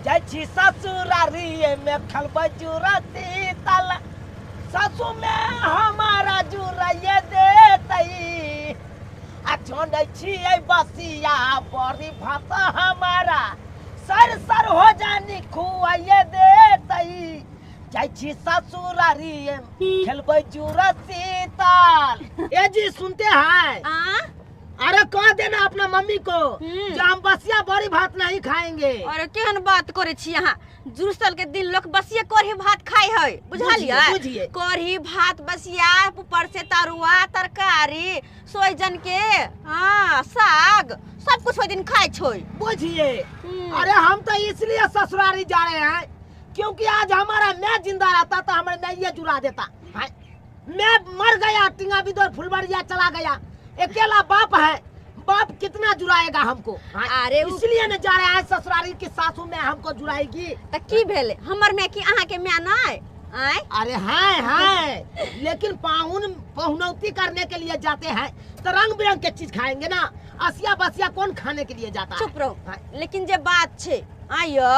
जाई ससुरारी में खलबा जुरा शीतल सासू में हमारा जुरा ये देतई आ छोड़ छिए बसिया बड़ी भात हमारा सर सर हो जानी खुआइए देतई जाई ससुरारी खेलबे जुरा शीतल। ए जी सुनते हैं? अरे कह देना अपना मम्मी को जो हम बसिया बड़ी भात नहीं खाएंगे। अरे केहन बात करे छी यहाँ? जुड़सल के दिन लोग बसिया कढ़ी भात खाए है, बुझलिए? कढ़ी भात बसिया ऊपर से तरुआ तरकारी सोइजन के हाँ साग सब कुछ ओइ दिन खाए छोई, बुझिए। अरे हम तो इसलिए ससुरारी जा रहे हैं क्योंकि आज हमारा मैं जिंदा रहता तो हमें नहीं जुड़ा देता। मैं मर गया, टिंगा बिदौर फुलबरिया चला गया, अकेला बाप है, बाप कितना जुड़ाएगा हमको? अरे इसलिए न जा रहे हैं ससुरारी की सासू में हमको जुड़ाएगी। तो की भेले हमर में की अहाँ के मैं नहीं आए? अरे है लेकिन पहुनौती करने के लिए जाते हैं तो रंग बिरंग के चीज खाएंगे ना, असिया बसिया कौन खाने के लिए जाता है? चुप रहो। लेकिन जे बात छे आयो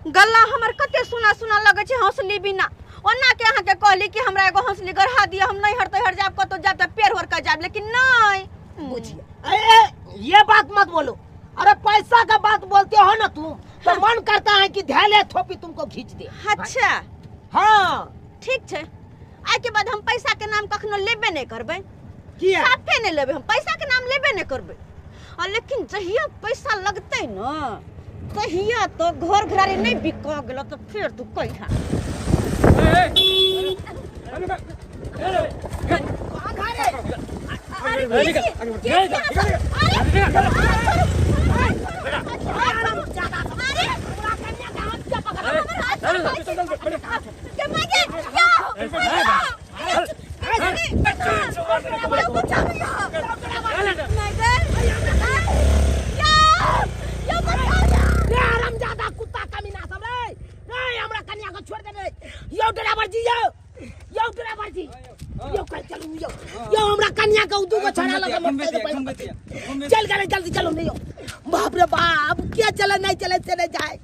गल्ला हमर कते सुना सुना लगे छे हौसली बिना ओना के अहाँ के कहली कि हमरा एगो हौसली गढ़ा दिया, हम नहीं हरते हर जाब कतो जाब त पेड़ होर का जाब, लेकिन नहीं बुझिए। ये बात मत बोलो। अरे पैसा का बात बोलते हो ना तुम तो मन करता है कि धैले थोपी तुमको खींच दे। अच्छा हाँ ठीक छे। आज के बाद हम पैसा के नाम कखनो लेबे नहीं करबे, किया साफे नहीं लेबे, हम पैसा के नाम लेबे नहीं करबे। और लेकिन जहिया पैसा लगते ना तहिया तो घर घरारी नहीं बिका गेलो तो फिर तू कहिया चल गए जल्दी चलो नहीं हो। बाप रे बाप क्या चले नहीं चले से नहीं जाए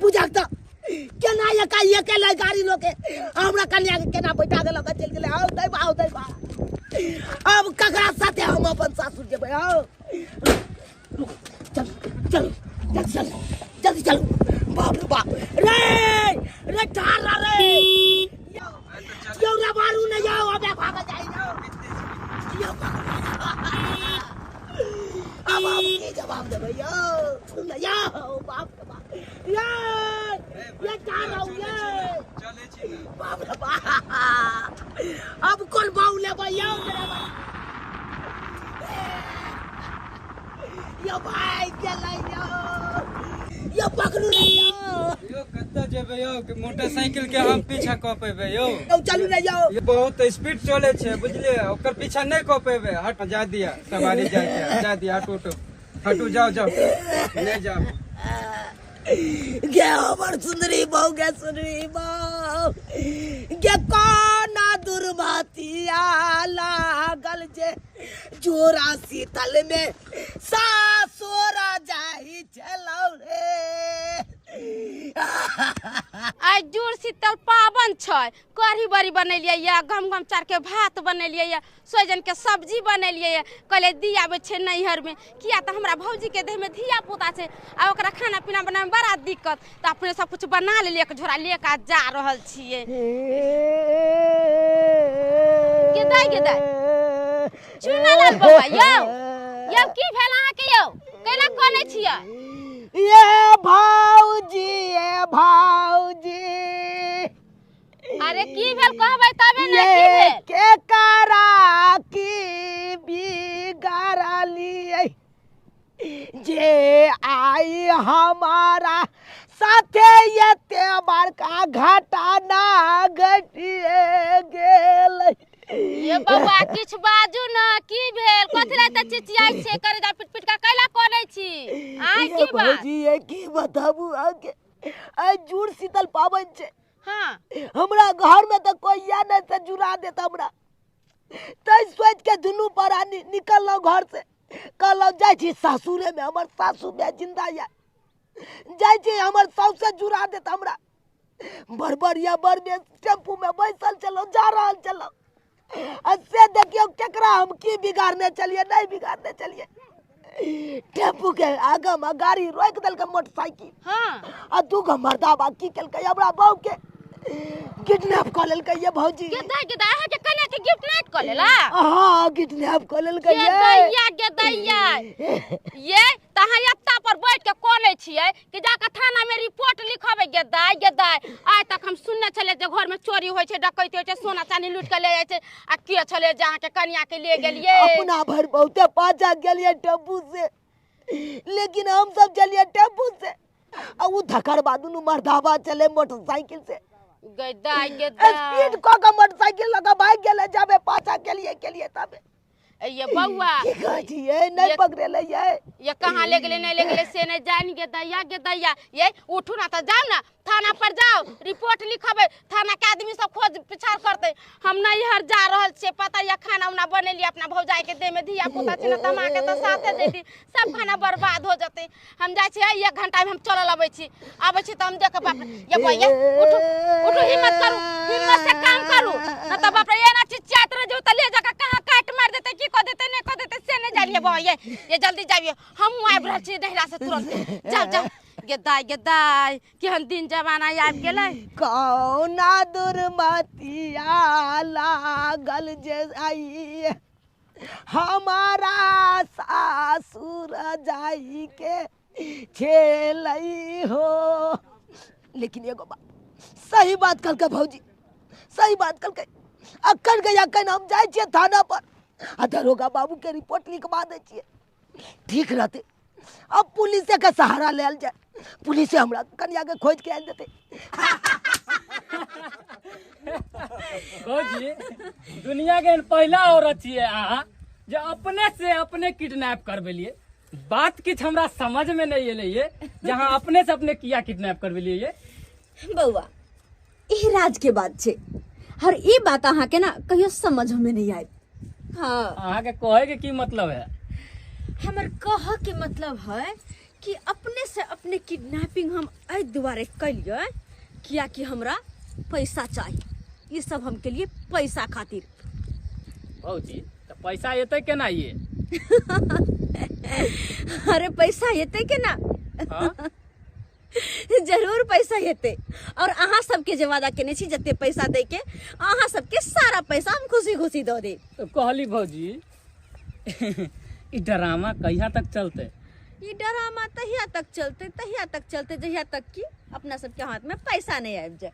बुझा तो क्या ना ये के लाई गाड़ी लोके हमरा कन्या के केना बैठा देला का चल गेले आओ दई बा अब ककरा साथे हम अपन सासुर जेबै। आओ चल चल जल्दी जल्दी चलो। बाप रे बाप रे ठार रे यो रे मारू न जाओ अबे भाग जाई यो अब के जवाब दे भैया सुन या बाप रे बाप ये क्या रहा ये चले छी बाप रे बाप अब कौन बाऊ ले भैया यो भाई चला यो पकड़ू यो कत्ता जेबे यो मोटरसाइकिल के हम पीछा क पेबे यो चलू न जाओ ये बहुत स्पीड चले छे बुझले ओकर पीछा नहीं क पेबे। हट जा दिया सवारी जा दिया हटू जाओ ले जाओ। गे हमर सुंदरी बहू गे कोना दुर्भातिया लागल जे जोरा शीतल में सासोरा जाई चलौ रे। आज जुड़ शीतल पावन छै, कढ़ी बड़ी बनेलिए या गम गम चार के भात बनेलिए या सोजन के सब्जी बनेलिए या कहले दी आबे छै नैहर में किया त हमरा भौजी के देह में धिया पुता छै आ ओकरा खाना पीना बनाए में बड़ा दिक्कत त अपने सब कुछ बना लेलिए एक झोरा लेके जा रहल छिए। के दाई चुना लाल बाबा यो की भेल अहाँ के यो कैला कोने छिए? ये भाऊजी अरे की भेल कहबै तबे ने की भेल के करा की बिगाड़ली जे आई हमारा साथे ये त्योहार का घटाना घटिए गेल। ये बाबा किछ बाजू न की भेल कथरे त चिचियाई छे करे जा पिट पिट का कैला कोनै छी आइ की बात? जी ये की बताबू आके आज जुड़ शीतल पावन छे। हां हमरा घर में तो कोई या न से जुड़ा देता हमरा तै सोच के दुनू परा निकललो घर से कहलो जाय छी सासुरे में हमर सासू में जिंदा या जाय छी हमर साउस से जुड़ा देत हमरा बरबरिया बर में टेम्पू में बैसल चलो जा रहल चलो से देखियो केकरा हम की बिगाड़ने चलिए नहीं बिगाड़ने चलिए टेम्पू के आगे में गाड़ी रोक दल के मोटरसाइकिल हाँ आ दू गो मर्दाबा की केलकै हमरा बहू के किडनैप कर लेलकै ये भौजी गेदा है के कन्या के गिफ्ट नाइट कर लेला हां किडनैप कर लेलकै के दैया ये तहां एत्ता पर बैठ के कोले छियै कि जाके थाना में रिपोर्ट लिखबे गेदाय आज तक हम सुनने छले जे घर में चोरी होय छै डकैती होय छै सोना चांदी लूट के ले जाय छै आ के छले जहां के कन्या के ले गेलिए अपना भर बहुते पाछा गेलिए टेम्पू से लेकिन हम सब चलिए टेम्पू से आ उ धकर बादुनु मर्दाबा चले मोटरसाइकिल से गेदाय स्पीड को का मोटरसाइकिल लगा भाग गेले जाबे पाछा के लिए तबे ये बउआ की कहै छियै नहीं पकड़े ले ये कहां ले गेले नहीं ले गेले से नहीं जान गेदैया ये उठू ना तो जाओ ना थाना पर जाओ रिपोर्ट लिखबे थाना के आदमी सब खोज पिछाड़ करते हम नहीं हर जा रहल छे पता या खाना उना बनेली अपना भौजाई के दे में धिया पुता छिना तमा के तो साथे देती सब खाना बर्बाद हो जते हम जाय छी 1 घंटा में हम चलल आबै छी त हम देख बाप ये भैया उठो हिम्मत से काम करू न त बाप रे ये ना चिचियात रह जो त ले जाके कहां काट मार देते की को देते से नहीं जानिए भैया ये जल्दी जाइए हम आबि रहल छी नहिरा से तुरंत जाओ गेदाय केहन दिन जमाना आबि गेलै कौना दुर्मतिया लागल जे आई हमारा सासुर जाई के खेलई हो लेकिन एगो बात सही बात कहलकै भौजी सही बात कहलकै अखन हम जाय छियै थाना पर आ दरोगा बाबू के रिपोर्ट लिखवा दे छियै ठीक रहते अब पुलिस के सहारा लेल जाए पुलिस हमरा कन्या के खोज के आन देते भौजी दुनिया के पहला औरत छियै अहाँ जे अपने से अपने किडनैप करबेलिए बात किछ हमरा समझ में नहीं एले ये जहां अपने से अपने किया किडनैप करबेलिए ये बउआ ई राज के बात छे हर ई बात अहाँ के ना कहियो समझ में नहीं आए हाँ अहाँ के कहे के की मतलब है हमर कह के मतलब है कि अपने से अपने किडनैपिंग हम एहि दुआरे कलिए किया कि हमरा पैसा चाहिए ये सब हम के लिए पैसा खातिर भौजी तो पैसा एते केना ये अरे पैसा हेते के ना हाँ? जरूर पैसा हेते और अहाँ सबके जे वादा केने छी जते पैसा दे के अहाँ सबके सारा पैसा हम खुशी खुशी दे दे तो कहली भौजी ई ड्रामा कहिया तक चलते ये ड्रामा तहिया तक चलते जहिया तक कि अपना सबके हाथ में पैसा नहीं आबि जाए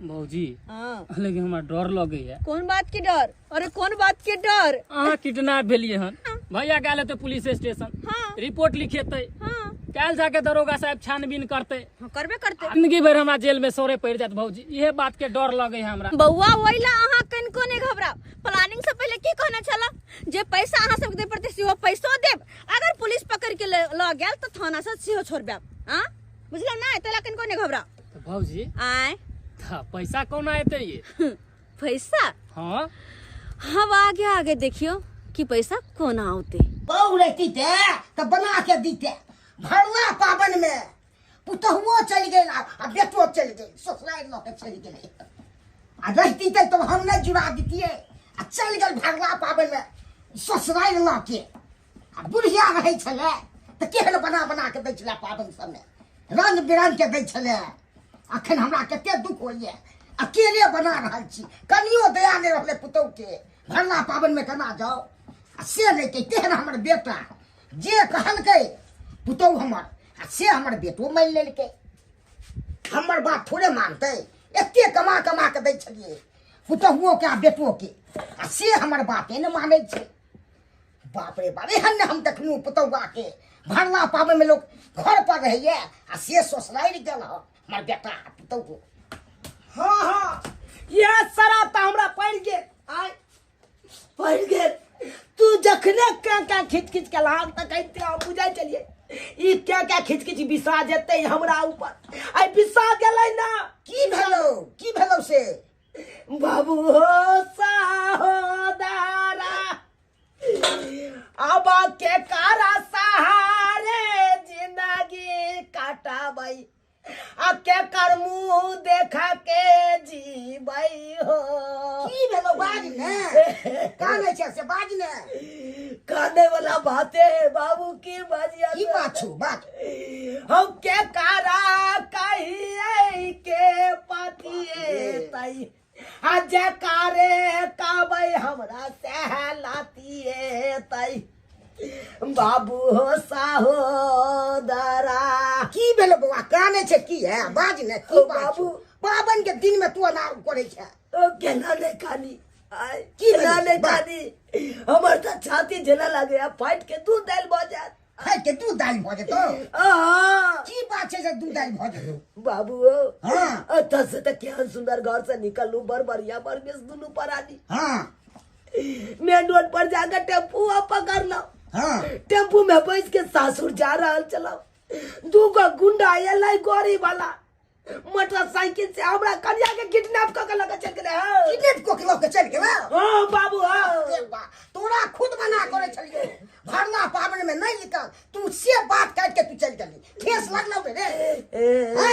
भौजी हाँ लेकिन हमरा डर लगे है कौन बात के डर अरे कौन बात के डर अहाँ किडनैप भेलिए हन भैया गेल हेतै पुलिस स्टेशन हाँ रिपोर्ट लिखेतै हाँ काल जाके दरोगा साहब छानबीन करते हाँ, करबे करते जिंदगी भर हमरा जेल में सोरे पड़ जात भौजी इहे बात के डर लगे है हमरा बउआ ओइला अहाँ कनको नहीं घबराओ प्लानिंग से पहले की कहना चला जे पैसा अहाँ सब दे पड़ते सेहो पैसो देब अगर पुलिस पकड़ के ल गेल तो थाना से सेहो छोड़बे हां बुझलो ना तोला कनको नहीं घबराओ तो भौजी आए पैसा कौन आते ये पैसा हाँ हम आगे आगे देखियो कि पैसा कौन आते बहू रहती थे तो बना के दीते भरला पावन में पुतहुओ चल गए आ बेटो चल गए ससुराल लोग चल गए आ रहती थे तो हम नहीं जुड़ा दीतिए आ चल गए भरला पावन में ससुराल लोग के आ बुढ़िया रहे छले तो केहन बना बना के दै छले पावन सब में रंग बिरंग के दै छले अखन हमरा कते दुख होइए अकेले बना रहल छी कनियो दया नहीं रहले पुतहु के भरला पावन में केना जाओ आ से नहीं के तेहन हमर बेटा जे कहलकै पुतहु हमर से हमर बेटो मान लेलकै हमर बात थोड़े मानते एते कमा कमा के दै छलिए पुतहुओ के आ बेटो के आ से हमर बाते न मानै छै बाप रे बाप एहन ने हम देखलू पुतहुआ के भरला पावन में लोग घर पर रहिए आ से ससुराल गेल हमर बेटा पुतहु हाँ हाँ ये सारा तो हमरा पड़ गेल आय पड़ गेल तू जखने क्या खिच खिच के लाग तक कहते हम बुझाई चलिए ई क्या खिच खिच बिसा जेते हमरा ऊपर आई बिसा गेलै ना की भेलो से बाबू हो सहोदरा अब के कारा सहारे जिंदगी आ के कर मुंह देखा के जीबै हो की भेलो बाज ने काने छे से बाज ने काने वाला बाते बाबू की बाजिया की बात छो बात हम के कारा कहिए के पातिए तई आज कारे काबै हमरा सहलातिए तई बाबू हो साहोदरा की भेलो बउआ काने छे की है बाज ने की बात बाबू। छो पाबन के दिन में तू अनार करे छे ओ केना ने खानी आय की केना ने बा- खानी हमर त छाती जला लागे फाइट के दूध दाल भ जात है के दूध दाल भजे तो आ की बात छे से दूध दाल भजे बाबू हाँ। अतः से तो क्या सुंदर घर से निकलू बरबरिया बरबेस दुनू परानी हां मेन रोड पर जाकर टेम्पू पकड़ लो हां टेम्पू में बैठ के सासुर जा रहा चलाओ दूगो गुंडा एलै गोरी वाला मोटरसाइकिल से हमरा कन्या के किडनैप क के लगे चल गेले किडनैप को के चल गेला हां बाबू हां तोरा खुद मना करे छलिए भरना पावन में नहीं निकल तू से बात काट के तू चल गली ठेस लगलो रे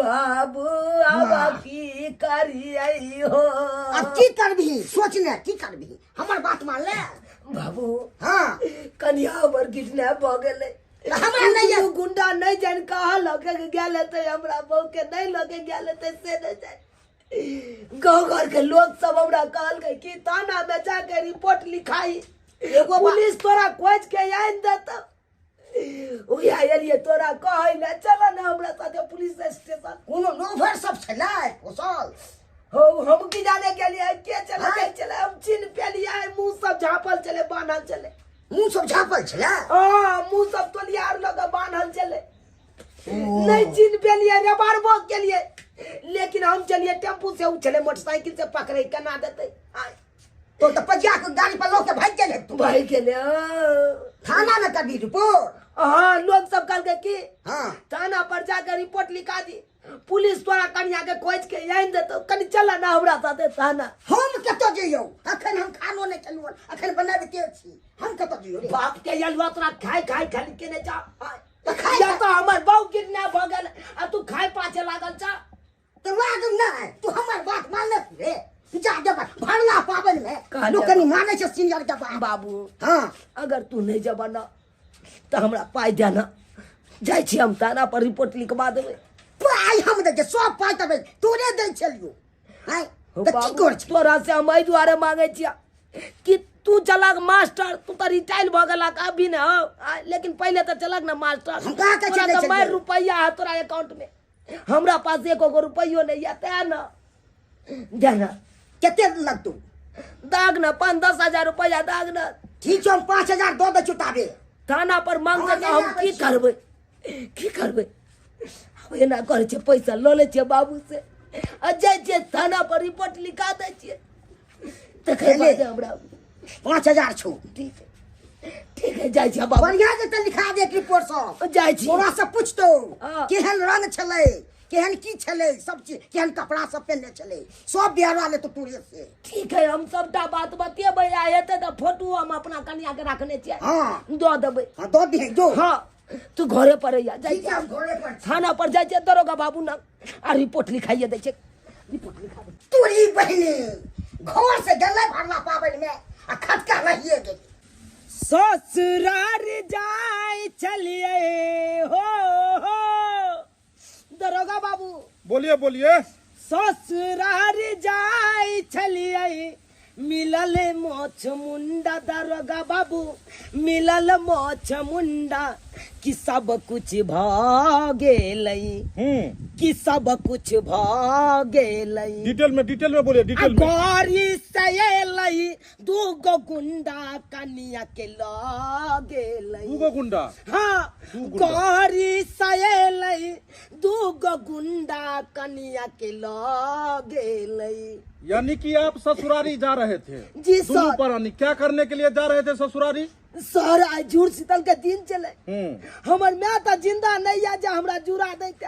बाबू अब की करिए हो अब की करबी सोचने की करबी हमर बात मान ले बाबू हां कन्या हमर किडनैप भ गेलै हमरा नहीं है। तू गुंडा नहीं जान कहा लगे गेल हेतै हमरा बहू के नहीं लगे गेल हेतै से नहीं जान गाँव घर के लोग सब हमरा कहल कि थाना में जाके रिपोर्ट लिखाई एगो पुलिस तोरा खोज के आइन देत उया एलिए तोरा कहै ले चल ना हमरा साथे पुलिस स्टेशन कोनो लोभर सब छलै पोसल हो हम की जाने के लिए के चले के चले हम चिन्ह पे लिया मुंह सब झापल चले बांधल चले मुंह सब झापल छलै मुंह सब तोलियार लगे बांधल चले नहीं चिन्ह पे लिए रबार बोक के लिए लेकिन हम चलिए टेम्पू से उछले मोटरसाइकिल से पकड़े केना देते तो पजिया के गाड़ी पर लोग के भाग गेले तू भाई के लिए थाना में करबी रिपोर्ट हाँ लोग सब कल के की हां थाना पर जाकर रिपोर्ट लिखा दी पुलिस तोरा कन्या के खोज के आइन देतो कनी चला ना हमरा साथे थाना हम कतो जइयो अखन हम खानो नहीं चलुआ अखन बनाबे के छी हम कतो जइयो रे बाप के यलवा तोरा खाई खाई खाली के ने जा तो खाई या तो हमर बहू किडनैप भ गेल आ तू खाई पाछे लागल जा तो लागल नहीं तू हमर बात मान ले रे जा जा भरला पावन में कहाँ लोग जाबा? कनी माने छे सीनियर के बाप बाबू हां अगर तू नहीं जब ना तो हमरा पाई देना जाय छी हम थाना पर रिपोर्ट लिखवा देबै पाई हम दे सब पाई तबे तोरे दे छलियो हाय हो तो की बाबू, कर छी तोरा से हम एहि दुआरे मांगे छिया कि तू चलक मास्टर तू तो रिटायर भ गेला अभी ना लेकिन पहले तो चलक ना मास्टर हम कहाँ के तोरा चले तो छलियै? मार रुपया है तोरा अकाउंट में हमरा पास एको गो रुपयो नहीं है ते ना देना केते लगतू दाग ना 5-10 हजार रुपया दाग ना ठीक छै हम 5000 दो दे चुताबे थाना पर मांगते तो हम की करबै की करबै अब एना करे छे पैसा ल ले छे बाबू से आ जाय छे थाना पर रिपोर्ट लिखा दे छे तकर ले। बाद हमरा 5000 छो ठीक है जाय छे बाबू बढ़िया जे त लिखा दे रिपोर्ट सब जाय छी तोरा से पूछतो हाँ। केहन रंग छलै केहन की छलै सब चीज केहन कपड़ा सब पहनने छलै सब बिहारवा ले तो तोरे से ठीक है हम सबटा बात बतेबै आ हेतै त फोटो हम अपना कन्या के रखने छियै हां दऽ देबै हां दो दे दो हाँ तू घरे पर रहिया जाय ठीक है हम घोड़े पर छी। थाना पर जाय छे दरोगा बाबू ना आ रिपोर्ट लिखाइए दै छे रिपोर्ट लिखा दे तोरी बहिनी घर से गले भरना पावन में आ खटका रहिए गेली ससुरार जाय चलिए हो दरोगा बाबू बोलिए बोलिए ससुरार जाय चलिए मिलल मोछ मुंडा दरोगा बाबू मिलल मोछ मुंडा कि सब कुछ भ गेलै कि सब कुछ भ गेलै डिटेल में बोलिए डिटेल में गौरी सैलै दूगो गुंडा कनिया के गेलै दूगो गुंडा हाँ गुंडा। गौरी सैलै दूगो गुंडा कनिया के गेलै यानी कि आप ससुरारी जा रहे थे जी दोनों सर परानी क्या करने के लिए जा रहे थे ससुरारी सर आज झूठ शीतल के दिन चले हमर माँ तो जिंदा नहीं है जे हमरा जुड़ा देते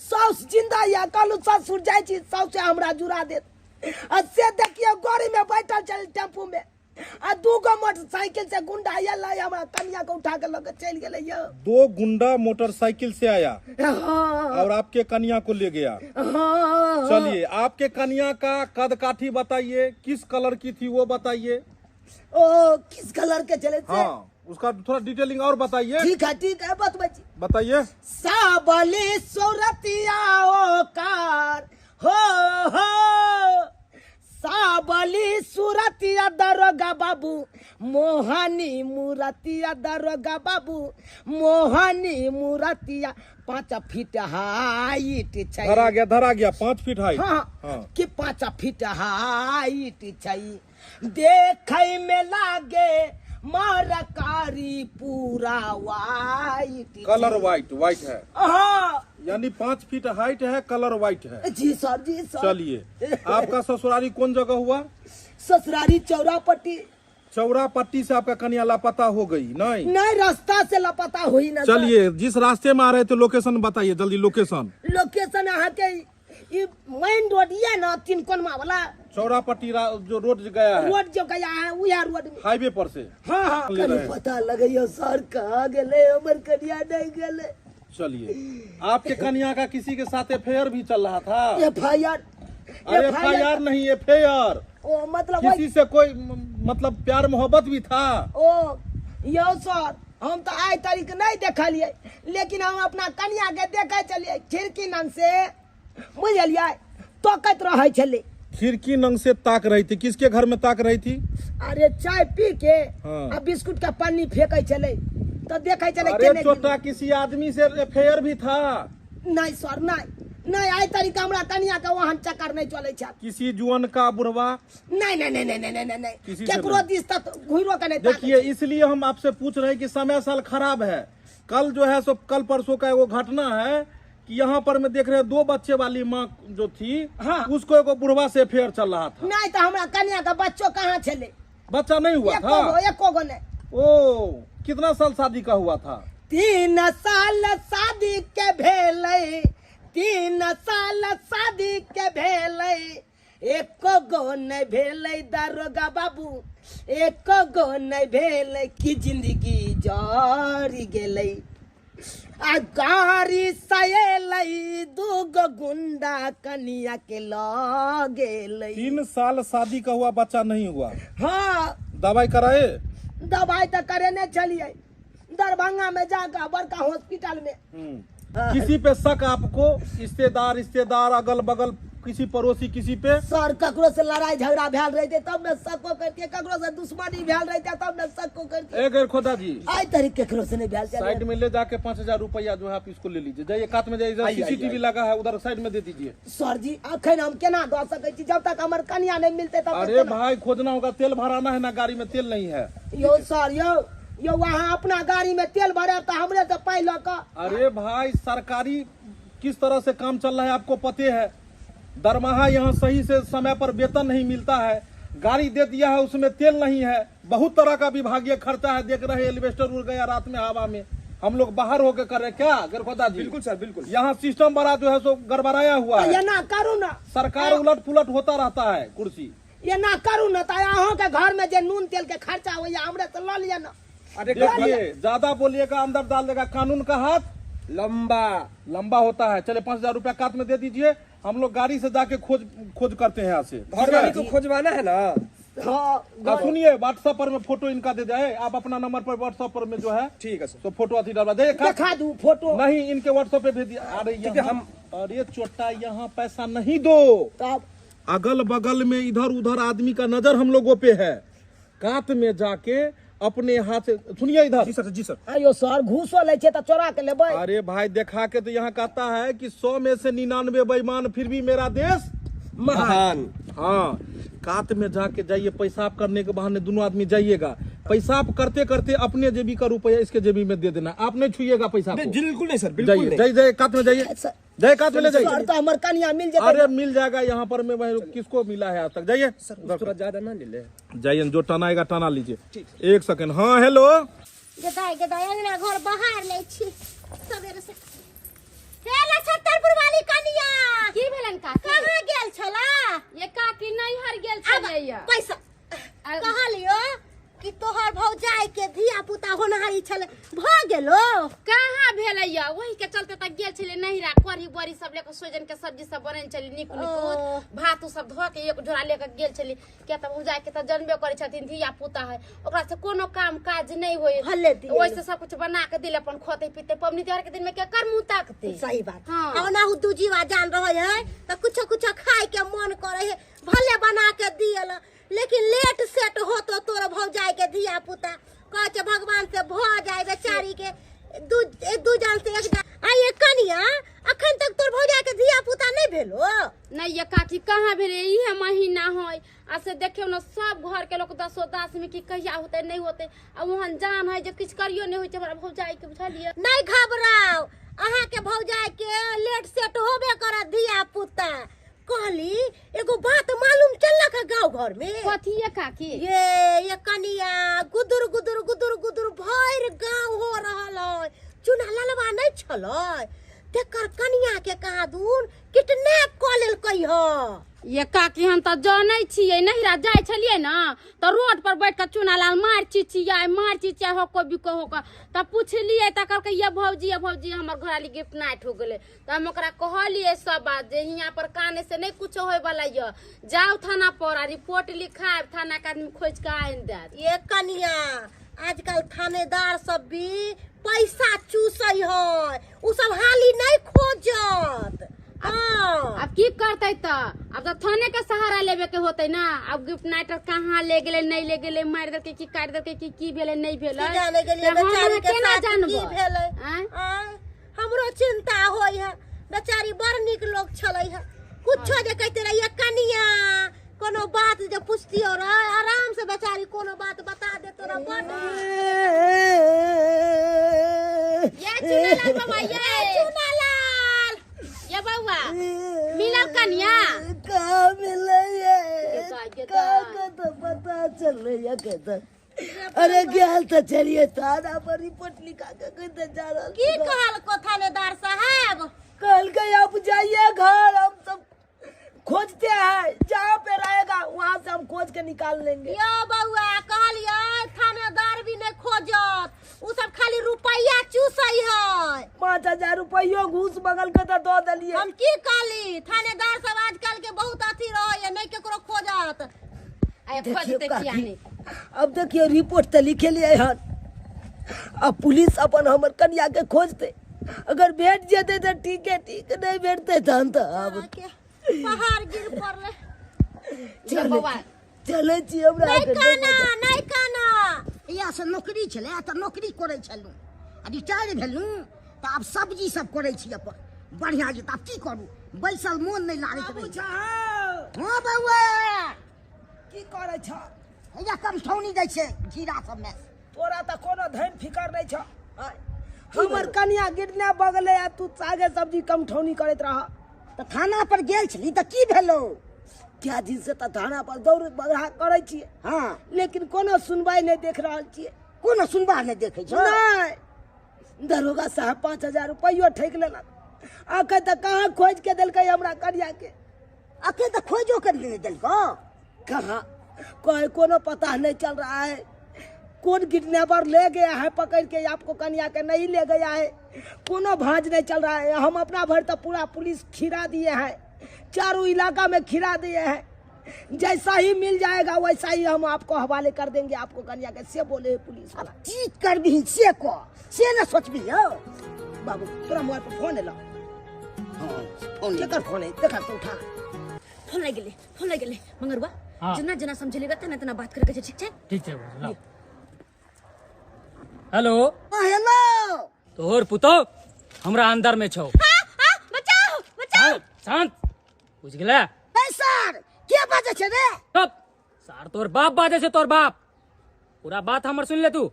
साउस जिंदा या कल ससुर जाय छी साउस हमरा जुड़ा देत आ से देखिए गाड़ी में बैठल चल टेम्पू में आ दू गो मोटरसाइकिल से गुंडा आया ला हमरा कन्या को उठा के लग चल गेले यो। 2 गुंडा मोटरसाइकिल से आया हाँ और आपके कन्या को ले गया। हाँ चलिए, आपके कन्या का कद काठी बताइए, किस कलर की थी वो बताइए। ओ किस कलर के चले थे? हाँ, उसका थोड़ा डिटेलिंग और बताइए। ठीक है बात बची। बताइए। साबली सूरतिया ओ कार हो साबली सूरतिया दरोगा बाबू मोहनी मूरतिया दरोगा बाबू मोहनी मूरतिया 5 फीट हाइट छै। धरा गया 5 फीट हाइट। हाँ कि 5 फीट हाइट छै। देखै में लागे मरकारी पूरा वाइट। कलर वाइट है। हाँ यानी 5 फीट हाइट है, कलर वाइट है। जी सर जी सर। चलिए, आपका ससुरारी कौन जगह हुआ? ससुरारी चौरापट्टी। चौरापट्टी से आपका कन्या लापता हो गई? नहीं, रास्ता से लापता हुई ना। चलिए, जिस रास्ते में आ रहे थे लोकेशन बताइए जल्दी। लोकेशन अहाँ के मेन रोड ये ना 3 कोनमा वाला चौरापट्टी जो रोड गया है, रोड जो गया है वही रोड में हाईवे पर से। हाँ ले रहे हैं। पता लगे सर कहाँ गेले हमर कन्या नहीं गेले। चलिए, आपके कन्या का किसी के साथ अफेयर भी चल रहा था? FIR अरे FIR नहीं, अफेयर। ओ मतलब किसी से कोई मतलब प्यार मोहब्बत भी था? ओ यो सर हम तो आज तारीख नहीं देखलिए, लेकिन हम अपना कन्या के देखे चलिए खिड़की नंग से, बुझलिए तोकत रहे चले। खिड़की नंग से ताक रही थी? किसके घर में ताक रही थी? अरे चाय पी के हाँ। बिस्कुट का पानी फेंके चले तो देखे चले। अरे छोटा, किसी आदमी से अफेयर भी था? नहीं सर नहीं आज तारीख हमरा कन्या के वहां चक्कर नहीं चले छा। किसी जुअन का बुढ़वा? नहीं किसी से केकरो दिस तक घुरो के नहीं। देखिए, इसलिए हम आपसे पूछ रहे हैं कि समय साल खराब है। कल जो है सो कल परसों का एगो घटना है कि यहाँ पर मैं देख रहे हैं 2 बच्चे वाली माँ जो थी, हाँ। उसको एगो बुढ़वा से अफेयर चल रहा था। नहीं तो हमरा कन्या का बच्चों कहाँ चले? बच्चा नहीं हुआ था? एको गो नहीं। ओ, कितना साल शादी का हुआ था? 3 साल शादी के भेले, 3 साल शादी के भेले, एको गो नहीं भेले दारोगा बाबू, एको गो नहीं भेले की जिंदगी जारी गेले। आ गाड़ी सयलै 2 गो गुंडा कन्या के लगेले। 3 साल शादी का हुआ, बच्चा नहीं हुआ। हाँ दवाई कराए? दवाई तो करे नहीं चलिए, दरभंगा में जाकर बड़का हॉस्पिटल में। किसी पे शक आपको? रिश्तेदार अगल बगल किसी पड़ोसी किसी पे? सर ककरो से लड़ाई झगड़ा भेल रहे थे तब न शको करते, ककरो से दुश्मनी भेल रहे थे तब न शको करते। एक खोदा जी, आई तारीख केकरो से नहीं भेल। साइड में ले जाके 5000 रुपया जो है आप इसको ले लीजिए। जाइए कात में जाइए, CCTV लगा है उधर साइड में दे दीजिए। सर जी अखन हम केना दो सके छी जब तक हमर कन्या नहीं मिलते तब तक। अरे भाई, खोजना होगा, तेल भराना है ना, गाड़ी में तेल नहीं है। यो सर यो वहाँ अपना गाड़ी में तेल भरे तो हमरे तो पाई लग। अरे भाई, सरकारी किस तरह से काम चल रहा है आपको पते है? दरमाहा यहाँ सही से समय पर वेतन नहीं मिलता है, गाड़ी दे दिया है उसमें तेल नहीं है, बहुत तरह का विभागीय खर्चा है। देख रहे एलिवेस्टर उड़ गया रात में हवा में, हम लोग बाहर होकर कर रहे क्या गरखोदा जी? बिल्कुल सर, बिल्कुल। यहाँ सिस्टम बड़ा जो है सो गड़बड़ाया हुआ है। ये ना करू ना, सरकार उलट पुलट होता रहता है कुर्सी। ये ना करू ना तो अहों के घर में जो नून तेल के खर्चा हो हमरे तो ला लिया ना। अरे देखिए, ज्यादा बोलिएगा अंदर डाल देगा। कानून का हाथ लंबा होता है। चले 5000 रुपया काट में दे दीजिए, हम लोग गाड़ी से जाके खोज करते हैं यहाँ से। घर वाली को खोजवाना है ना। हाँ आप सुनिए, व्हाट्सएप पर में फोटो इनका दे जाए, आप अपना नंबर पर व्हाट्सएप पर में जो है ठीक है सर। तो फोटो अथी डालवा दे। दिखा दूं फोटो? नहीं, इनके व्हाट्सएप पे भेज दिया। अरे हम अरे छोटा, यहाँ पैसा नहीं दो। तब अगल बगल में इधर उधर आदमी का नजर हम लोगों पे है। कात में जाके अपने हाथ से, सुनिए इधर। जी सर। अयो सर घूसो ले तो चोरा के लेबै। अरे भाई, देखा के तो यहाँ कहता है कि 100 में से 99 बेईमान, फिर भी मेरा देश महान। हाँ, कात में जाके जाइए, पेशाब करने के बहाने दोनों आदमी जाइएगा। पेशाब करते करते अपने जेबी का रुपया इसके जेबी में दे देना, आप नहीं छुइएगा पेशाब को। बिल्कुल नहीं सर, बिल्कुल नहीं। जाइए कात में जाइए, जाइए कात में ले सर जाइए। तो हमर कन्या मिल जाए। अरे मिल जाएगा यहाँ पर में, किसको मिला है आज तक। जाइए थोड़ा ज्यादा ना ले ले। जाइए, जो टनाएगा टना लीजिए। 1 सेकंड। हाँ हेलो, गदाई अंगना घर बाहर ले छी सवेरे से। हेला छतरपुर वाली कनिया की भेलन का? कहाँ गेल छला? ये काकी नहीं हर गेल छले ये। पैसा कहलियो कि तोहर भौजाई के धिया पुता होनहारी छले भ गेलो। कहाँ भेलैया वही के चलते तक गेल छले नहिरा कढ़ी बड़ी सब लेके सोजन के सब्जी सब बने चली निक भात सब धो के एक झोरा लेके गेल छली के त भौजाई के त जनबे करे छथिन धिया पुता है ओकरा से कोनो काम काज नहीं होय वैसे सब कुछ बना के दिले अपन खोते पीते पबनी त्योहार के दिन में के कर मुंह ताकते। सही बात। अब ना दू जीवा जान रहे है त कुछ खाए के मन करे है भले बना के दियल लेकिन लेट सेट हो तो तोरा भौजाई के धिया पुता कहे भगवान से भ जाए बेचारी के दू जान से एक जान आ ये कनिया अखन तक तोर भौजाई के धिया पुता नहीं भेलो। नहीं ये काकी कहाँ भेले इहे महीना होय आ से देखियो न सब घर के लोग 10 में की कहिया होते नहीं होते आ वहन जान है जे किछ करियो नहीं होय छै हमरा भौजाई के बुझलिए। नहीं घबराओ अहाँ के भौजाई के लेट सेट होबे कर धिया पुता। कहली एगो बात मालूम चलक गांव घर में कथी है काकी ये कनिया गुदुर गुदुर गुदुर गुदुर भर गांव हो रहल है चुना ललवा नहीं छलै तेकर कनिया के कहा दून किडनैप क लेलकै ह। ये काकी हम त जानै छियै नहिरा जाय छलियै न त रोड पर बैठ के चुना लाल मार चिचिया हो को बिको हो त पूछलियै त कहलकै ये भौजी हमर घराली गिफ्ट नाइट हो गेले त हम ओकरा कहलियै सब बात जे हियां पर काने से नहीं कुछ होय वाला य जाओ थाना पर आ रिपोर्ट लिखाएब थाना के आदमी खोज के आइन देत। ये कनिया आजकल थानेदार सब भी पैसा चूसै है उ सब हाली नहीं खोजत। अब की करते त अब तो थाने के सहारा लेवे के होते ना। अब गिफ्ट नाइटर कहाँ ले गेले नहीं ले गेले मार देलके की काट देलके की भेले नहीं भेले जाने के लिए बेचारी के साथ की भेले आय हमरो चिंता होय है बेचारी बड़ निक लोग छलै है कुछो जे कहते रहिए कनिया कोनो बात जे पूछतियो रे आराम से बेचारी कोनो बात बता दे तोरा बड़ ये चुनालाल बाबा ये चुनालाल ये बाबा मिलल कन्या का मिले का तो पता चल रही है कहता अरे गेल तो चलिए थाना पर रिपोर्ट लिखा के कहते जा रहा की कहल को थानेदार साहब कल के आप जाइए घर हम सब खोजते हैं जहाँ पे रहेगा वहाँ से हम खोज के निकाल लेंगे। यो बउआ कहलिए थानेदार भी नहीं खोजत उ सब खाली रुपया चूसै है 5000 रुपया घूस बगल के तो दो दलिए। हम की कहली थानेदार सब आजकल के बहुत अथी रहे नहीं केकरो खोजत। देखिए काकी अब देखिए रिपोर्ट तो लिखे लिए हन अब पुलिस अपन हमर कन्या के खोजते अगर भेट जेते तो ठीक है नहीं भेटते तो हम तो अब पहाड़ गिर पड़ले चले छी हमरा नहीं काना या से नौकरी छले त नौकरी करे छलु आ रिटायर भेलु त अब सब्जी सब करे छी अपन बढ़िया जे त की करू बैसल मोन नहीं लागत रहे। हां बउआ की करे छ या कम ठौनी दै छै जीरा सब में तोरा त कोनो धन फिकर नहीं छ हमर कन्या गिरने बगले आ तू सागे सब्जी कम ठौनी करत रह त थाना पर गेल छली त की भेलो क्या दिन से त थाना पर दौड़ बगहा करे छिए। हां लेकिन कोनो सुनवाई नहीं देख रहल छिए कोनो सुनबा नहीं देखे छ नहीं दरोगा साहब 5000 रुपया ठेक लेलक आके त कहाँ खोज के देलकै हमरा कन्या के अके त खोजो कर ले देलको कहाँ कोई कोनो पता नहीं चल रहा है कौन किडनैपर ले गया है पकड़ के आपको कन्या के नहीं ले गया है कोनो भांज नहीं चल रहा है। हम अपना भर तो पूरा पुलिस खिरा दिए हैं चारों इलाका में खिरा दिए हैं जैसा ही मिल जाएगा वैसा ही हम आपको हवाले कर देंगे आपको कन्या के से बोले पुलिस वाला चीट कर भी से को से न सोचबी हो बाबू तोरा मोबाइल पर फोन ला फोन केकर फोन है देखा तो उठा फोन लग गेले मंगरुआ हाँ। जना जना समझलेगा तना तना बात करके ठीक छै ठीक है लो। हेलो हेलो तोहर पुतो हमरा अंदर में छौ। बचाओ शांत बुझ गेले सर के बाजे छै रे तब सार तोर बाप बाजे छै तोर बाप पूरा बात हमर सुन ले तू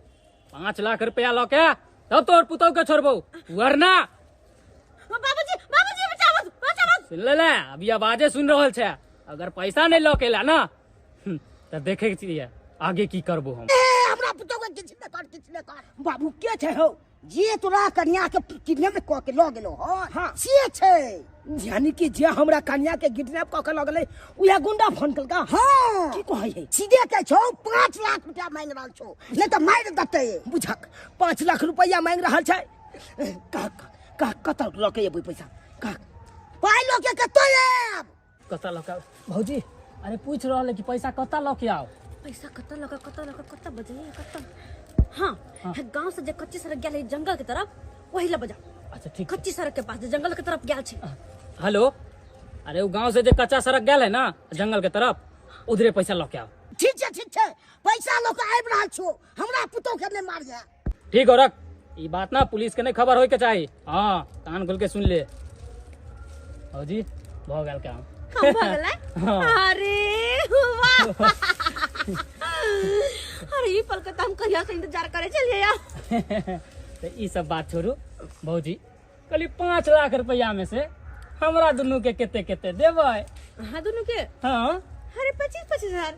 5 लाख रुपया लो के तब तोर पुतो के छोड़बो वरना बाबूजी बचाओ सुन ले अभी आवाजे सुन रहल छै अगर पैसा नहीं लो के ला ना त देखे छियै आगे की करबो हम हमरा पुतो के किछ ने कर बाबू के छै हो जे तोरा कन्या के किडनैप क के ल गेलो हाँ। हां से छै यानी कि जे हमरा कन्या के किडनैप क के ल गेलै उहे गुंडा फोन केलका। हां की कहै है? सीधे कह छौ 5 लाख रुपया मांग रहल छौ नहीं तो मार देतै। बुझक 5 लाख रुपया मांग रहल छै। का कत ल के एबै पैसा? का पाई लो के कतो आब कता लका भौजी अरे पूछ रहा है कि पैसा कता लके आओ। पैसा कत्ता बजे कत्ता। हाँ, गांव से जे कच्ची सड़क गेल है जंगल के तरफ वही ला बजा। अच्छा ठीक। कच्ची सड़क के पास जे जंगल के तरफ गेल छै। हेलो अरे वो गांव से जो कच्चा सड़क गया है ना जंगल के तरफ उधरे पैसा लके आओ। ठीक छै पैसा लो के आब रहल छौ हमरा पुतो के ने मार जा। ठीक हो रख ये बात ना पुलिस के नहीं खबर होय के चाहिए। हाँ कान खोल के सुन ले भौजी भ गेल काम। हम भगलै। अरे वाह अरे ई पल के हम कहिया से इंतजार करे चलिए यार। तो ये सब बात छोड़ू भौजी कली 5 लाख रुपया में से हमरा दोनों के केते केते देबै। हाँ दोनों के हाँ अरे 25,000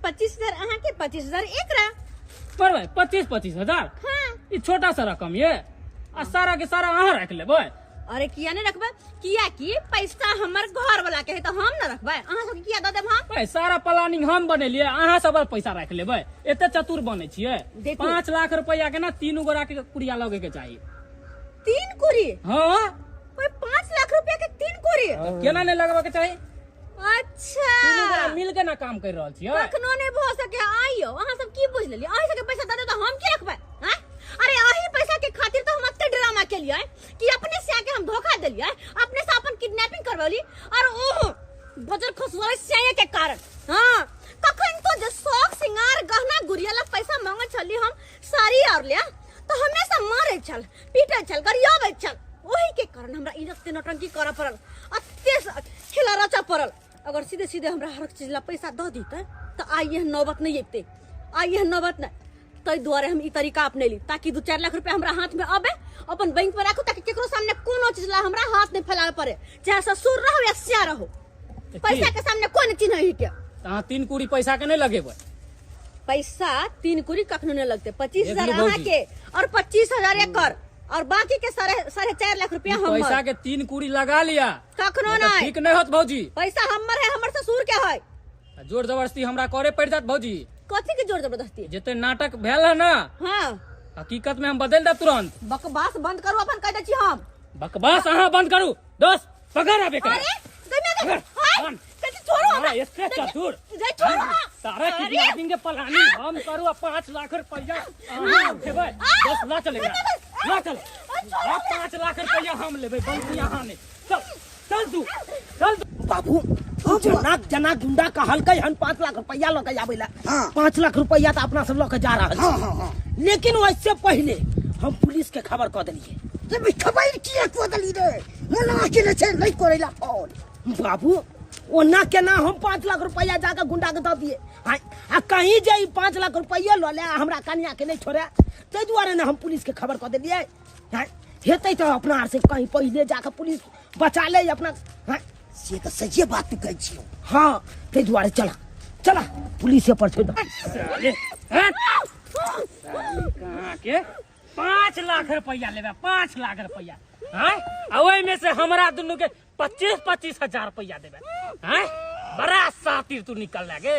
25,000 अहाँ के 25,000 एकरा। पर भाई 25,000 हाँ ये छोटा सा रकम ये आ सारा के सारा अहाँ रख लेबै। अरे किया नहीं रखबे किया कि पैसा हमर घर वाला के है तो हम ना रखबे अहाँ सब किया दे देब हम। भाई सारा प्लानिंग हम बनेलिए अहाँ सब पैसा रख लेबै एते चतुर बने छिए। देखू। 5 लाख रुपया के ना 3 गोरा के कुड़िया लगे के चाहिए। 3 कोरी हाँ 5 लाख रुपया के 3 कोरी। केना नहीं लगवा के चाहिए? अच्छा 3 गोरा मिल के ना काम कर रहल छिए। कखनो नहीं भ सके आइयो अहाँ सब की बुझ लेलिए अहीं सब के पैसा दे दे तो हम की रखबे हैं। अरे अही पैसा के खातिर तो हम अत्ते ड्रामा केलिए कि अपने से आके हम धोखा देलिए अपने से अपन किडनैपिंग करवली और ओ बजर खसवाले से के कारण। हां कखन तो जे शौक सिंगार गहना गुड़िया ला पैसा मांगे चली हम सारी और लिया तो हमेशा मारे चल पीटे चल गरियाबे चल वही के कारण हमरा इनते नौटंकी करे पड़ल अत्ते खिला रचा पड़ल। अगर सीधे सीधे हमरा हर चीज ला पैसा द दीते तो आई यह नौबत नहीं आते आई यह नौबत नहीं। तै द्वारे हम ई तरीका अपनेली ताकि 2-4 लाख रुपया हमरा हाथ में आबे अपन बैंक में राखू ताकि केकरो सामने कोनो चीज ला हमरा हाथ नहीं फैलावे पड़े चाहे ससुर रहो या सिया रहो पैसा के सामने कोई चिन्ह ही के। अहाँ 3 कुड़ी पैसा के नहीं लगेबै। पैसा 3 कुड़ी कखनो नहीं लगते 25,000 अहाँ के और 25,000 एकर और बाकी के 4.5 लाख रुपया हमर। पैसा के 3 कुड़ी लगा लिया कखनो नहीं तो नहीं ठीक नहीं होत भौजी। पैसा हमर है हमर ससुर के है। जोर जबरदस्ती हमरा करे पड़ जात भौजी। कथी के जोर जबरदस्ती? जेते नाटक भेल है ना हां हकीकत में हम बदल दे तुरंत। बकवास बंद करू अपन कह दे छी हम। बकवास अहाँ बंद करू दोस्त पकड़ आबे कर। अरे दे हां कथी छोड़ो हाँ, इसके चतुर दे छोड़ो सारा किडनैपिंग के प्लानिंग हम करू 5 लाख रुपया अहाँ देबै। बस ना चलेगा ना चल 5 लाख रुपया हम लेबै बंद यहाँ नहीं। चल तू बाबू जना गुंडा कहलकै हन 5 लाख रुपया लके आबै ला। 5 लाख रुपया तो अपना सब लके जा रहल छै। लेकिन उससे पहले हम पुलिस के खबर क देलिए। ते खबर किया को दली रे मना के ने छै नहीं करेला फोन। बाबू ओना केना हम 5 लाख रुपया जाके गुंडा के द दिए आ कहीं जे 5 लाख रुपया ल ले हमरा कन्या के नहीं छोड़े तै दुआरे ने हम पुलिस के खबर क देलिए। हेतै तो अपना आर से कहीं पहले जाके पुलिस बचा ले अपना। से तो सही बात कहै छियो। हाँ तै दुआरे चला चला पुलिस पर छोड़ दो। साले कहाँ के 5 लाख रुपया लेबे 5 लाख रुपया हैं ओहि में से हमरा दुनू के 25-25 हजार रुपया देबे हैं। बड़ा सातिर तू निकल लागे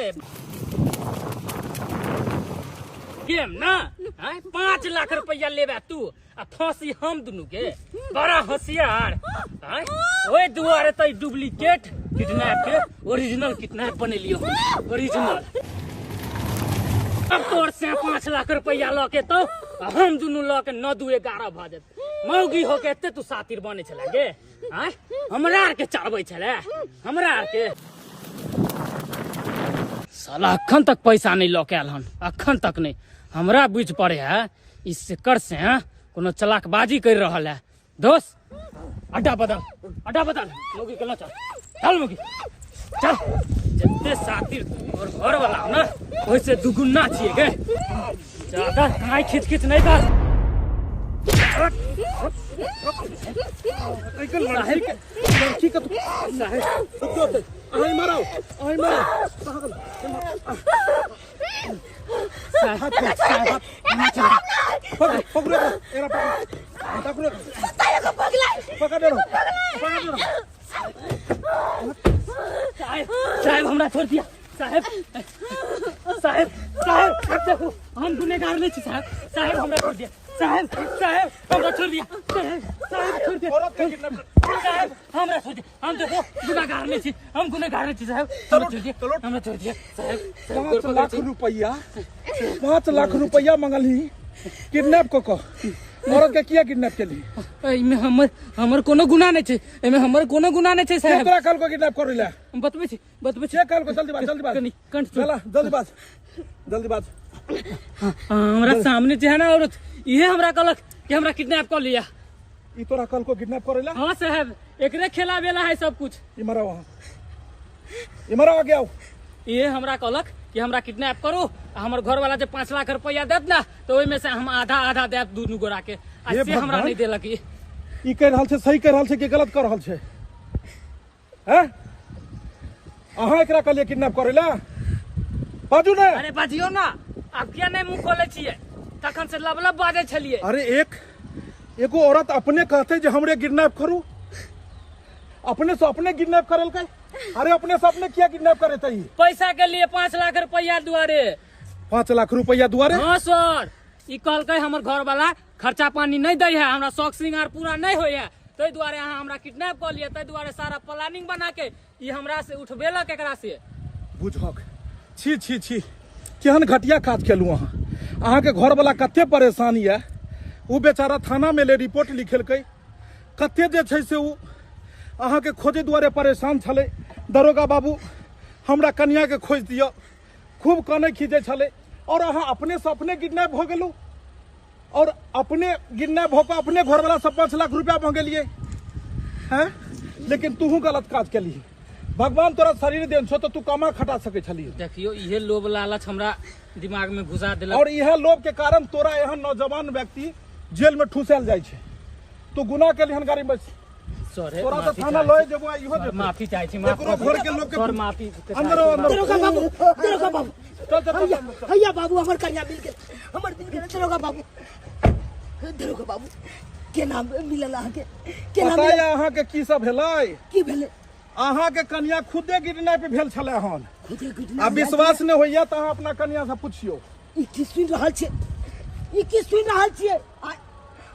गेम ना हैं 5 लाख रुपया लेबे तू आ फांसी हम दुनू के बड़ा होशियार हैं। ओए दुआरे तई डुप्लीकेट किडनैप के ओरिजिनल किडनैप बनेलियो ओरिजिनल। अब तोर से 5 लाख रुपया लके तो हम दुनू लके 9-2-11 भ जात मौगी होके एते तू सातिर बने छले गे हैं। हमरा आर के चढ़बै छले हमरा आर के साला अखन तक पैसा नहीं लके आल हन अखन तक नहीं। हमरा बुझ पड़े है इससे कर से कोनो चलाकबाजी कर रहल है। दोस्त अड्डा बदल मौगी के चल चल मौगी चल जते सातिर और घर वाला हो ना वैसे दुगुना छिए गे ज्यादा काई खिच नहीं कर। लड़की का तो आई मारो पकड़ो एरा पकड़ो पकड़ लो साहब हमरा छोड़ दिया साहब साहब साहब देखो हम गुनेगार नहीं छी साहब साहब हमरा छोड़ दिया साहब साहब हमरा छोड़ दिया साहब छोड़ दिया साहब हमरा छोड़ दिया हम देखो गुनेगार नहीं छी हम गुनेगार नहीं छी साहब हमरा छोड़ दिया साहब 5 लाख रुपया मंगली किडनैप को औरत के किया किडनैप के लिए एमे हमर कोनो गुनाह नहीं छै एमे हमर कोनो गुनाह नहीं छै साहब केकरा कल को किडनैप करैला बतबै छी कल को जल्दी बात चला जल्दी बात हमरा सामने जे है ना औरत इहे हमरा कहलक कि हमरा किडनैप कर लिया ई तोरा कल को किडनैप करेला हां साहब एकरे खिलावेला है सब कुछ इमरा आ गया ये हमरा कहलक कि हमरा किडनैप करो हमर घर वाला जे 5 लाख रुपया देत ना तो ओइ में से हम आधा देत दुनू गोरा के से हमरा नहीं देलक ई कह रहल छै सही कह रहल छै कि गलत कर रहल छै हैं अहाँ एकरा कहलिए किडनैप करेला बाजू ने अरे बाजियो ना आप किया नहीं मुंह खोले छिए तखन से लब बाजे छलिए अरे एगो औरत अपने कहते जे हमरे किडनैप करू अपने से अपने किडनैप करलकै अरे अपने से अपने किया किडनैप करे तई पैसा के लिए 5 लाख रुपया दुआरे 5 लाख रुपया दुआरे हां सर ई कहलकै हमर घर वाला खर्चा पानी नहीं दै है हमरा शौक श्रृंगार पूरा नहीं होय है तै दुआरे अहाँ हमरा किडनैप कर लिए तै दुआरे सारा प्लानिंग बना के ई हमरा से उठबेलक एकरा से बुझक छी केहन घटिया काज केलू अहाँ के घर वाला कते परेशान है उ बेचारा थाना में ले रिपोर्ट लिखेलकै कते जे छै से उ अहाँ के खोजे दुआरे परेशान छले दरोगा बाबू हमरा कन्या के खोज दियो खूब काने खींचे छले और अहाँ अपने से अपने किडनैप हो गेलू और अपने किडनैप होकर अपने घर वाला से 5 लाख रुपया मांगलिए हैं लेकिन तू गलत काज केली भगवान तोरा शरीर देन छो तो तू कमा खटा सके छली देखियो इहे लोभ लालच हमरा दिमाग में घुसा देलक और यह लोभ के कारण तोरा एहन नौजवान व्यक्ति जेल में ठूसल जाय छै तू गुनाह के लिहन गाड़ी में सर तोरा तो थाना लय जेबो इहो दे माफी चाहे छी माफ कर घर के लोग के सर माफी अंदर दरोगा बाबू चल हैया बाबू हमर कन्या मिल गेल हमर दिल गेल दरोगा बाबू के नाम मिलल अहाँ के नाम पता है अहाँ के की सब भेलै की भेलै अहाँ के कन्या खुदे किडनैप भेल छले हन खुदे आ विश्वास नहीं होइया त अहाँ अपना कन्या से पूछियो ई की सुन रहल छियै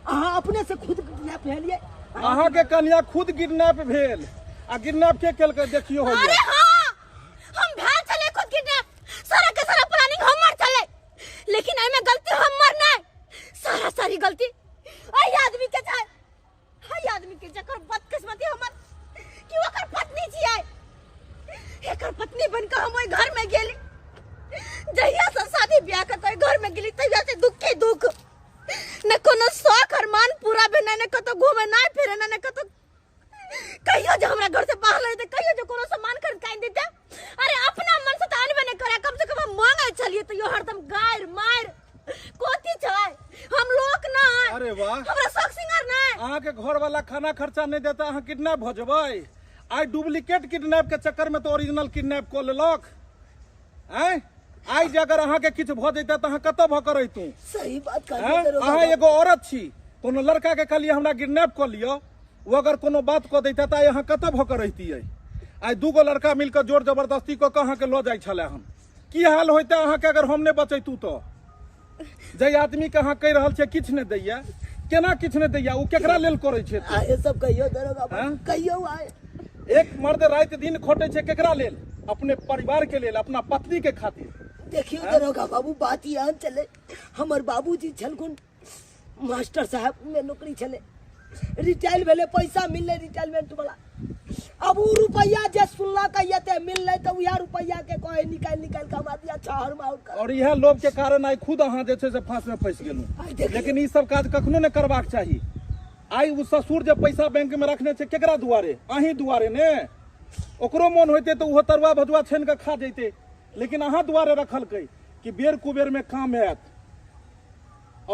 अहाँ अपने से खुद किडनैप भेलियै अहाँ के कन्या खुद किडनैप भेल आ किडनैप के केलकै देखियो होइया अरे हां हम भेल चले खुद किडनैप सारा के सारा प्लानिंग हमर चले लेकिन एमे गलती हमर नहीं सारी गलती आई आदमी के छै जकर बदकिस्मती हमर कि ओकर पत्नी छियै एकर पत्नी बनकर हम ओइ घर में गेली जहिया से शादी ब्याह के कोई घर में गेली तहिया से दुख न कोनो शौक अरमान पूरा भेने न कतो घूमे ना फिरे न कतो कहियो जो हमरा घर से बाहर ले कहियो जो कोनो सामान खरीद के देते अरे अपना मन से तो अनबे नहीं करे कम से कम मांगे चलिए तो यो हरदम गायर मार कोती छै हम लोग ना अरे वाह हमरा शौक सिंगार नहीं अहाँ के घर वाला खाना खर्चा नहीं देता अहाँ किडनैप हो जेबै आई डुप्लीकेट किडनैप के चक्कर में तो ओरिजिनल किडनैप को लेलक हैं आई जे अगर अहाँ के किछ भ जैता त अहाँ कत भ कर रहितू सही बात कहलियै दरोगा अहाँ एगो औरत छी कोनो लड़का के कहलिए हमरा किडनैप कर लियो वो अगर कोनो बात क दैता त अहाँ कत भ कर रहितियै आई दूगो लड़का मिलकर जोर जबरदस्ती क के अहाँ के ल जाय छले हम की हाल होइता अहाँ के अगर हम नहीं बचैतू तो जे आदमी के अहाँ कह रहल छै किछ नहीं दैया केना किछ नहीं दैया उ केकरा लेल करै छै आए सब कहियो दरोगा बाबू कहियो आए एक मर्द रात दिन खोटे छै केकरा लेल अपने परिवार के लेल अपना पत्नी के खातिर देखियो दरोगा बाबू बात यहाँ चले हमर बाबूजी छलखुन मास्टर साहब में नौकरी चले रिटायर भेले पैसा मिलले रिटायरमेंट वाला अब उ रुपया जे सुनला कहिए मिलले तो उहा रुपया के कहे निकाल कमा दिया छहर माउर कर और यह लोभ के कारण आई खुद अहाँ जे छै से फांस में फंस गेलू लेकिन ई सब काज कखनो नहीं करबाक चाही आई उ ससुर जे पैसा बैंक में रखने छै केकरा दुआरे अहीं दुआरे ने ओकरो मन होइते तो उहो तरुआ भजुआ छान के खा जैते लेकिन अहाँ दुआरे रखलकै कि बेर कुबेर में काम हैत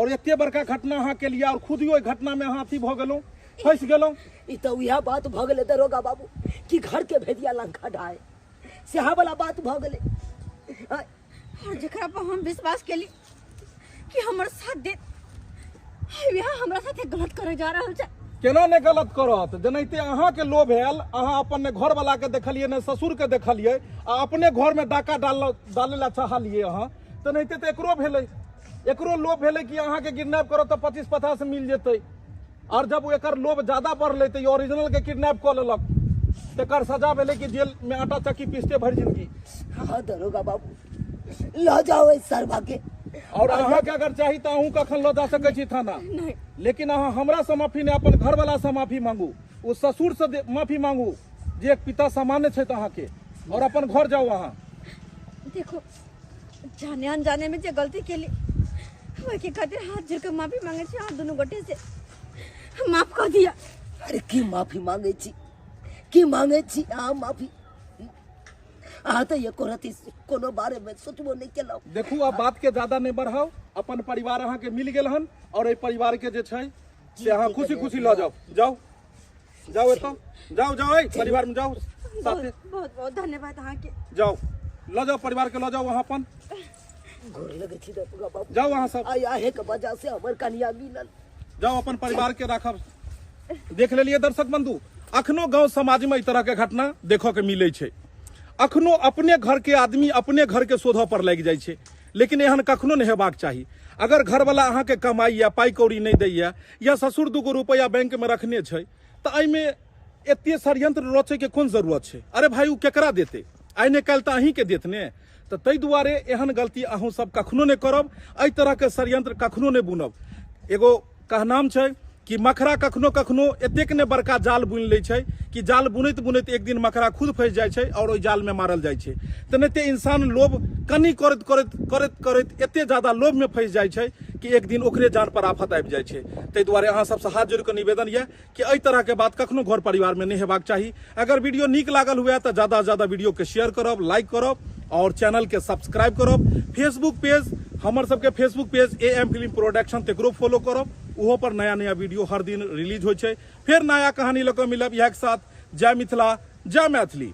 और एते बड़का घटना अहाँ के लिए और खुद ही ओइ घटना में अहाँ अथी भ गेलौ फंस गेलौ ई तो उहा बात भ गेले दरोगा बाबू कि घर के भेदिया लंका ढाए सेहा वाला बात भ गेले और जेकरा पर हम विश्वास केली कि हमर साथ दे यहाँ हमरा साथे गलत करे जा रहल छै। केना ने गलत करत, जनैते अहाँ के लोभ भेल, अहाँ अपन घर वाला के देखलिए ने ससुर के देखलिए आ अपने घर में डाका डाले ला चाहलिए अहाँ, तो नहीं तो एकरो भेलै, एकरो लोभ भेलै कि अहाँ के किडनैप करो तो 25-50 मिल जेतै। और जब एकर लोभ ज्यादा बढ़लै तो ओरिजिनल के किडनैप कर लेलक, तेकर सजा भेलै कि जेल में आटा चक्की पीसते भर जिंदगी। हाँ दरोगा बाबू ल जाओ इस सरवा के। और अहाँ के अगर चाही तो अहूँ कखन लो जा सकै छी थाना, नहीं लेकिन अहाँ हमरा से माफी नहीं, अपन घर वाला से माफी मांगू, उस ससुर से माफी मांगू जे एक पिता सामान्य छै अहाँ के, और अपन घर जाओ। अहाँ देखो जाने अनजाने में जे गलती के लिए के खातिर हाथ जोड़ के माफी मांगे छी, अहाँ दोनों गोटे से माफ कर दिया। अरे की माफी मांगे छी, की मांगे छी अहाँ माफी? अहाँ तो ये कोनो बारे में सोचबो नहीं केलौ। देखू अब बात के ज्यादा नहीं बढ़ाओ, अपन परिवार अहाँ के मिल गेल हन, और ए परिवार के जे छै से अहाँ खुशी खुशी ल जाओ। जाओ जाओ एतो जाओ, जाओ ए परिवार में जाओ साथे। बहुत बहुत धन्यवाद अहाँ के। जाओ ल जाओ, परिवार के ल जाओ वहाँ अपन, गोर लगे छी दरोगा बाबू। जाओ वहाँ सब, आय आहे के वजह से हमर कन्या मिलल। जाओ अपन परिवार के राखब। देख लेलिए दर्शक बंधु, अखनो गांव समाज में इस तरह के घटना देखो के मिले छै। अखनो अपने घर के आदमी अपने घर के शोधा पर लग जाय छै, लेकिन एहन कखनो नहीं हेबाक चाही। अगर घर वाला अहाँ के कमाई या पाई कौड़ी नहीं दैया, या ससुर 2 रुपया बैंक में रखने छै, तो एहिमे एते षड्यंत्र रचे के कोन जरूरत छै? अरे भाई उ केकरा देते? आइ ने काल्हि तो अहीं के देत ने। तो तै दुआरे एहन गलती अहूँ सब कखनो नहीं करब, एहि तरह के षड्यंत्र कखनो नहीं बुनब। एगो कहनाम छै कि मखरा कखनो कखनो एतेक ने बड़का जाल बुनि लै छै कि जाल बुनैत बुनैत एक दिन मखरा खुद फंस जाइ छै और ओहि जाल में मारल जाइ छै। तऽ नहि तऽ इंसान लोभ कनी करैत करैत करैत करैत एते ज्यादा लोभ में फंस जाइ छै कि एक दिन ओकरे जान पर आफत आबि जाइ छै। ताहि दुआरे अहाँ सबसे हाथ जोड़ के निवेदन यऽ कि एहि तरह के बात कखनो घर परिवार में नहीं हेबाक चाही। अगर वीडियो नीक लागल हुए तो ज्यादा से ज्यादा वीडियो के शेयर करब, लाइक करब और चैनल के सब्सक्राइब करब। फेसबुक पेज हमर सबके Facebook page AM film production तेकरो फॉलो करब, उहो पर नया नया वीडियो हर दिन रिलीज होइ छै। फिर नया कहानी लऽ कऽ मिलब इएह के साथ। जय मिथिला, जय मैथिली।